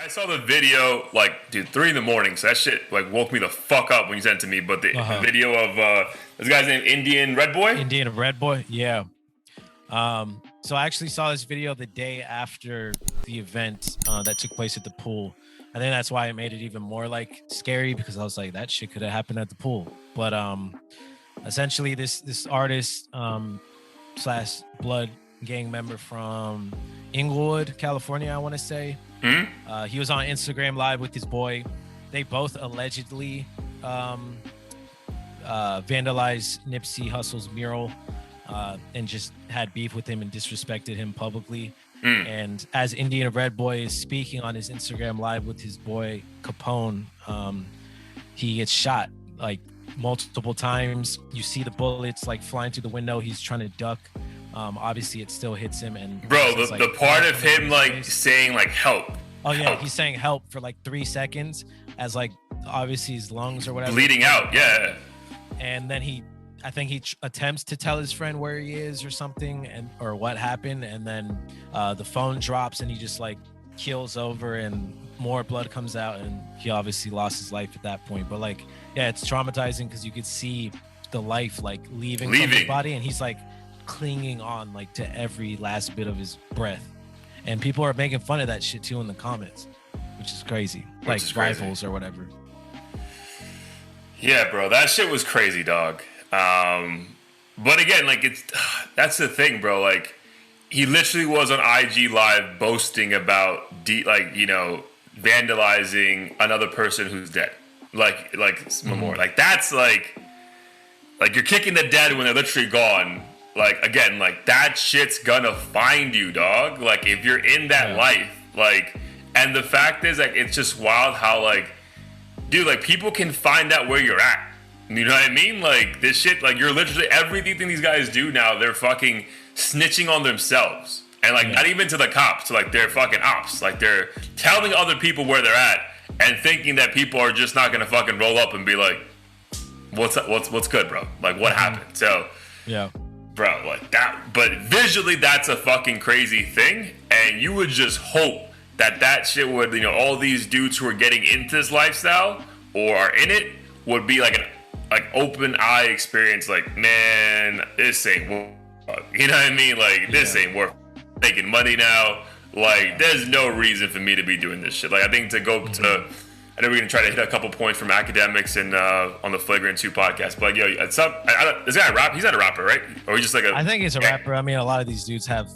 I saw the video, like, dude, 3 in the morning. So that shit, like, woke me the fuck up when you sent it to me. But the video of this guy's name, Indian Red Boy? Indian Red Boy, yeah. So I actually saw this video the day after the event that took place at the pool. I think that's why it made it even more, like, scary, because I was like, that shit could have happened at the pool. But essentially, this artist slash blood gang member from Inglewood, California, I want to say. Mm-hmm. He was on Instagram Live with his boy. They both allegedly vandalized Nipsey Hussle's mural and just had beef with him and disrespected him publicly. And as Indian Red Boy is speaking on his Instagram Live with his boy Capone, he gets shot like multiple times. You see the bullets like flying through the window. He's trying to duck. Obviously it still hits him. And bro, the part of him like saying like help. Oh yeah, help. He's saying help for like 3 seconds as like obviously his lungs or whatever bleeding out. Yeah. And then I think he attempts to tell his friend where he is or something, or what happened, and then the phone drops and he just like keels over and more blood comes out, and he obviously lost his life at that point. But like, yeah, it's traumatizing because you could see the life like leaving from his body, and he's like clinging on like to every last bit of his breath. And people are making fun of that shit too in the comments, which is crazy. Like rivals or whatever. Yeah, bro, that shit was crazy, dog. But again, like that's the thing, bro. Like he literally was on IG Live boasting about vandalizing another person who's dead. Like memorial. Like that's like you're kicking the dead when they're literally gone. Like again, like that shit's gonna find you, dog. Like if you're in that life, like, and the fact is like it's just wild how like, dude, like people can find out where you're at. You know what I mean? Like this shit, like you're literally everything these guys do now, they're fucking snitching on themselves. And like not even to the cops, to like they're fucking ops. Like they're telling other people where they're at and thinking that people are just not gonna fucking roll up and be like, what's good, bro? Like what happened? So yeah. Bro, like that, but visually that's a fucking crazy thing. And you would just hope that shit would, all these dudes who are getting into this lifestyle or are in it would be like an open eye experience. Like, man, this ain't worth, you know what I mean? Like, this ain't worth making money now. Like, there's no reason for me to be doing this shit. Like, I think to go to, I know we're gonna try to hit a couple points from academics and on the Flagrant 2 podcast. But like, yo, this guy rap. He's not a rapper, right? Or he's just like I think he's a rapper. I mean, a lot of these dudes have,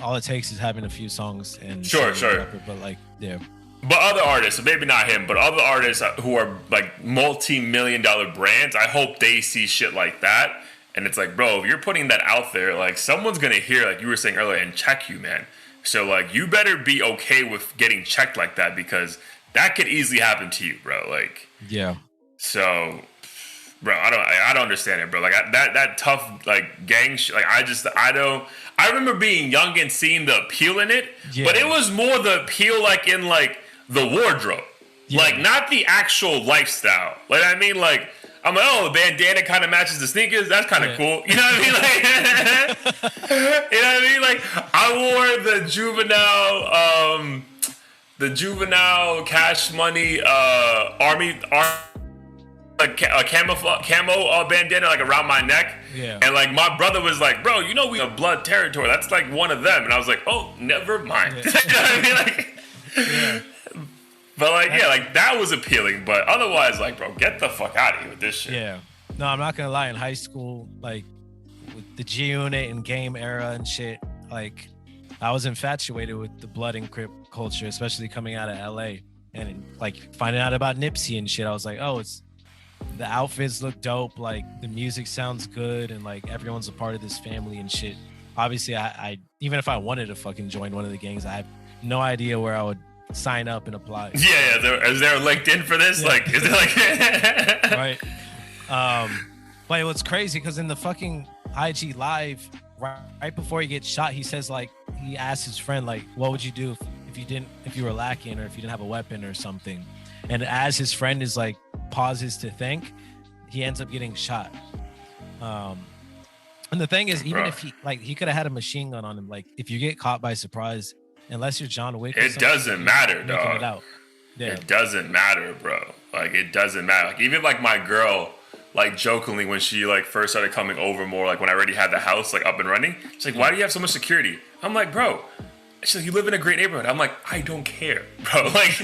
all it takes is having a few songs and sure. Rapper, but like, yeah. But other artists, maybe not him, but other artists who are like multi-million-dollar brands, I hope they see shit like that. And it's like, bro, if you're putting that out there, like someone's going to hear, like you were saying earlier, and check you, man. So like you better be okay with getting checked like that, because that could easily happen to you, bro. Like, yeah. So, bro, I don't understand it, bro. Like that tough like gang shit. Like I remember being young and seeing the appeal in it, but it was more the appeal like in like the wardrobe, like not the actual lifestyle. Like I mean, like I'm like, oh, the bandana kind of matches the sneakers. That's kind of cool. You know what I mean? Like, you know what I mean? Like I wore the juvenile Cash Money army camo bandana like around my neck. Yeah. And like my brother was like, bro, we have blood territory. That's like one of them. And I was like, oh, never mind. Yeah. You know what I mean? Like, but like, like that was appealing. But otherwise, like, bro, get the fuck out of here with this shit. Yeah. No, I'm not gonna lie. In high school, like with the G Unit and game era and shit, like I was infatuated with the blood and Crip culture, especially coming out of LA and like finding out about Nipsey and shit. I was like, oh, the outfits look dope, like the music sounds good, and like everyone's a part of this family and shit. Obviously, I even if I wanted to fucking join one of the gangs, I have no idea where I would sign up and apply. Is there a LinkedIn for this? Yeah. Like, is it like right? But what's crazy because in the fucking IG Live, right before he gets shot, he says like he asked his friend like, what would you do if you were lacking or if you didn't have a weapon or something? And as his friend is like pauses to think, he ends up getting shot. And the thing is, even if he could have had a machine gun on him, like if you get caught by surprise unless you're John Wick. Or It doesn't matter, making it dog. out. Yeah. It doesn't matter, bro. Like, it doesn't matter. Like, even like my girl, like jokingly when she like first started coming over more, like when I already had the house like up and running, she's like, "Why do you have so much security?" I'm like, "Bro." She's like, "You live in a great neighborhood." I'm like, "I don't care, bro. Like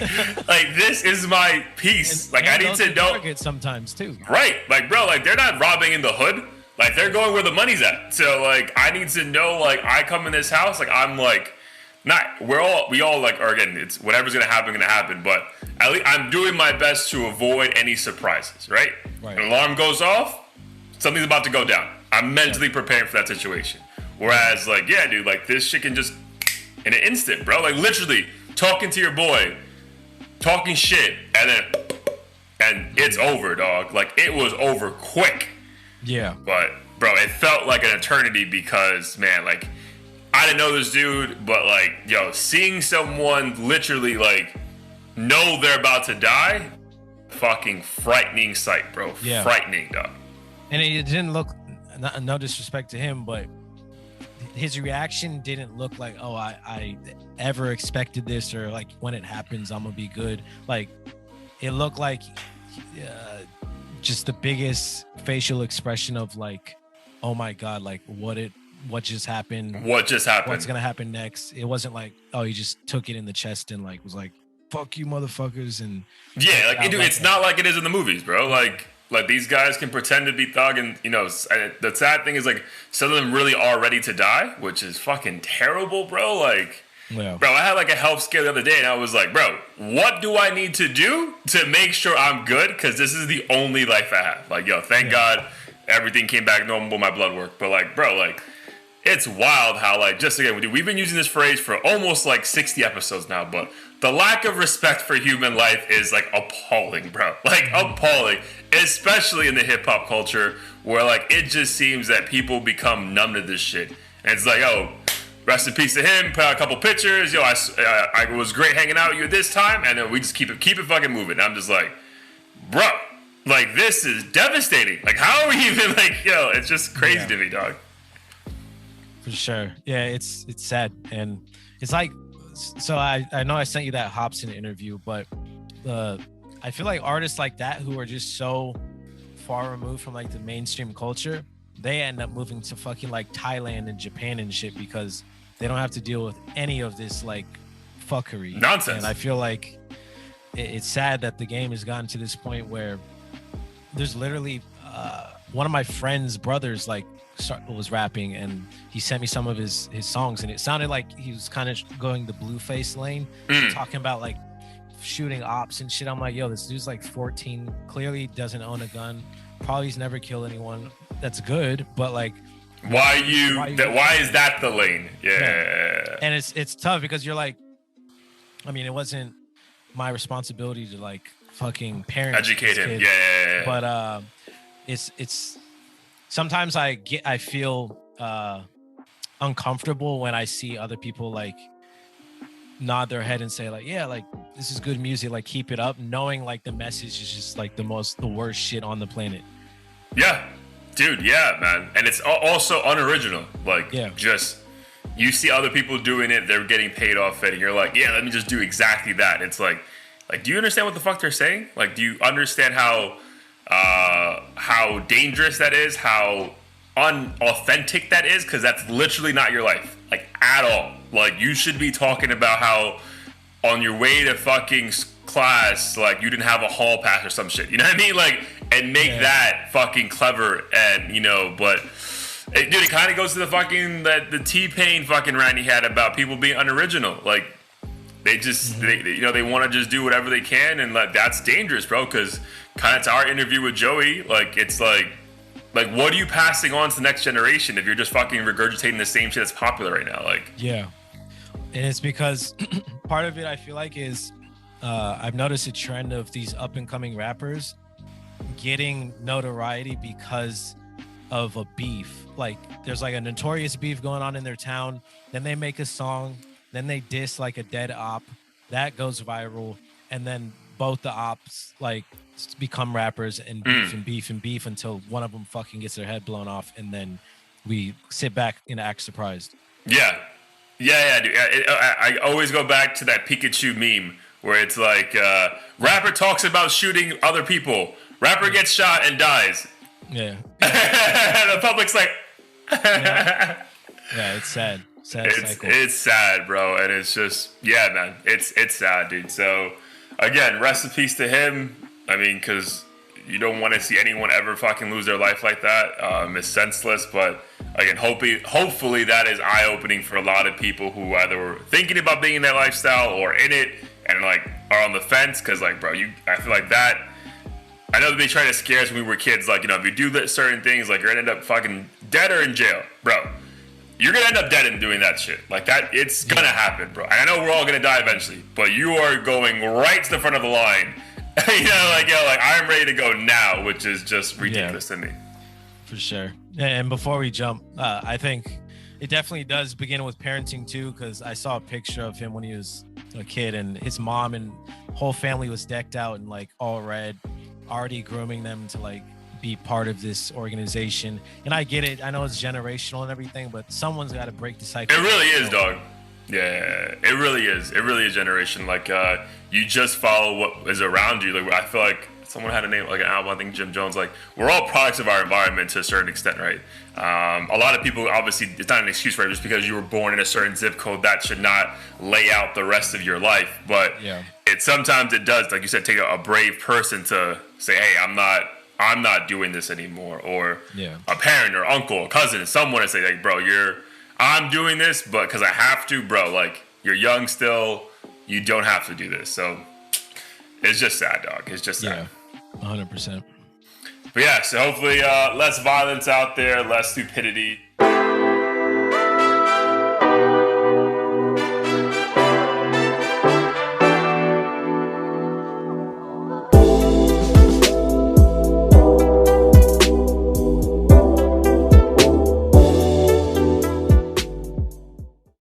this is my peace. Like I need to know." Target sometimes too. Right, like bro, like they're not robbing in the hood. Like they're going where the money's at. So like I need to know. Like I come in this house, like I'm like, not we all like, or again, it's whatever's gonna happen. But at least I'm doing my best to avoid any surprises. Right. Right. An alarm goes off, something's about to go down. I'm mentally preparing for that situation. Whereas like, yeah, dude, like this shit can just in an instant, bro. Like literally talking to your boy, talking shit, and it's over, dog. Like it was over quick. Yeah. But bro, it felt like an eternity because man, like I didn't know this dude, but like, yo, seeing someone literally like know they're about to die, fucking frightening sight, bro. Yeah. Frightening, dog. And it didn't look, no disrespect to him, but his reaction didn't look like, oh, I ever expected this, or like when it happens, I'm gonna be good. Like it looked like just the biggest facial expression of like, oh my God, like what just happened? What just happened? What's gonna happen next? It wasn't like, oh, he just took it in the chest and like was like, fuck you motherfuckers. And yeah, like dude, it's not like it is in the movies, bro. Like these guys can pretend to be thug, and you know, the sad thing is like some of them really are ready to die, which is fucking terrible, bro. Like, yeah. Bro, I had like a health scare the other day, and I was like, bro, what do I need to do to make sure I'm good? Because this is the only life I have. Like, yo, thank God everything came back normal, my blood work. But like, bro, like, it's wild how like, just again, dude, we've been using this phrase for almost like 60 episodes now, but the lack of respect for human life is like appalling, bro. Like appalling, especially in the hip hop culture where like it just seems that people become numb to this shit. And it's like, oh, rest in peace to him. Put out a couple pictures. Yo, I was great hanging out with you at this time, and then we just keep it fucking moving. And I'm just like, bro, like this is devastating. Like how are we even like, yo? It's just crazy to me, dog. For sure. Yeah, it's sad. And it's like, so I know I sent you that Hobson interview, but I feel like artists like that who are just so far removed from like the mainstream culture, they end up moving to fucking like Thailand and Japan and shit because they don't have to deal with any of this like fuckery. Nonsense. And I feel like it's sad that the game has gotten to this point where there's literally one of my friend's brothers like was rapping, and he sent me some of his songs, and it sounded like he was kind of going the Blueface lane, talking about like shooting ops and shit. I'm like, yo, this dude's like 14, clearly doesn't own a gun, probably's never killed anyone. That's good, but like, why is that the lane? Yeah. And it's tough because you're like, I mean, it wasn't my responsibility to like fucking parent educate him. Yeah. But it's sometimes I feel uncomfortable when I see other people like nod their head and say like, yeah, like this is good music, like keep it up, knowing like the message is just like the worst shit on the planet. Yeah, dude. Yeah, man. And it's also unoriginal. Like, just you see other people doing it, they're getting paid off it, and you're like, yeah, let me just do exactly that. It's like, do you understand what the fuck they're saying? Like, do you understand how dangerous that is? How unauthentic that is? Because that's literally not your life, like at all. Like, you should be talking about how on your way to fucking class, like you didn't have a hall pass or some shit. You know what I mean? Like, and make that fucking clever, and you know, but. Dude, it kind of goes to the fucking the T-Pain fucking rant he had about people being unoriginal. Like, they just they want to just do whatever they can, and like that's dangerous, bro. Because kind of to our interview with Joey, like it's like what are you passing on to the next generation if you're just fucking regurgitating the same shit that's popular right now? Like, yeah, and it's because part of it I feel like is I've noticed a trend of these up and coming rappers getting notoriety because of a beef. Like there's like a notorious beef going on in their town, then they make a song, then they diss like a dead op, that goes viral, and then both the ops like become rappers and beef until one of them fucking gets their head blown off, and then we sit back and act surprised. Yeah, Yeah, dude. I always go back to that Pikachu meme where it's like, rapper talks about shooting other people. Rapper gets shot and dies. Yeah. The public's like, Yeah, it's sad. Sad cycle. it's sad, bro, and it's just, yeah, man, it's sad, dude. So again, rest in peace to him. I mean, because you don't want to see anyone ever fucking lose their life like that. It's senseless, but again, hopefully that is eye opening for a lot of people who either were thinking about being in that lifestyle or in it and like are on the fence. Because like, bro, I feel like that. I know they tried to scare us when we were kids. Like, you know, if you do certain things, like you're gonna end up fucking dead or in jail, bro. You're gonna end up dead and doing that shit. Like that, it's gonna happen, bro. And I know we're all gonna die eventually, but you are going right to the front of the line. Like I'm ready to go now, which is just ridiculous to me. For sure. And before we jump, I think it definitely does begin with parenting too, because I saw a picture of him when he was a kid, and his mom and whole family was decked out in like all red, already grooming them to like be part of this organization. And I get it. I know it's generational and everything, but someone's got to break the cycle. It really is, dog. Yeah, it really is. It really is generation. Like, you just follow what is around you. Like, I feel like someone had a name, like an album, I think Jim Jones. Like, we're all products of our environment to a certain extent, right? A lot of people, obviously, it's not an excuse, right? Just because you were born in a certain zip code, that should not lay out the rest of your life. But sometimes it does, like you said, take a brave person to say, hey, I'm not doing this anymore. Or a parent or uncle or cousin, someone to say, like, bro, I'm doing this, but because I have to, bro. Like, you're young still. You don't have to do this. So it's just sad, dog. It's just sad. Yeah, 100%. But yeah, so hopefully less violence out there, less stupidity.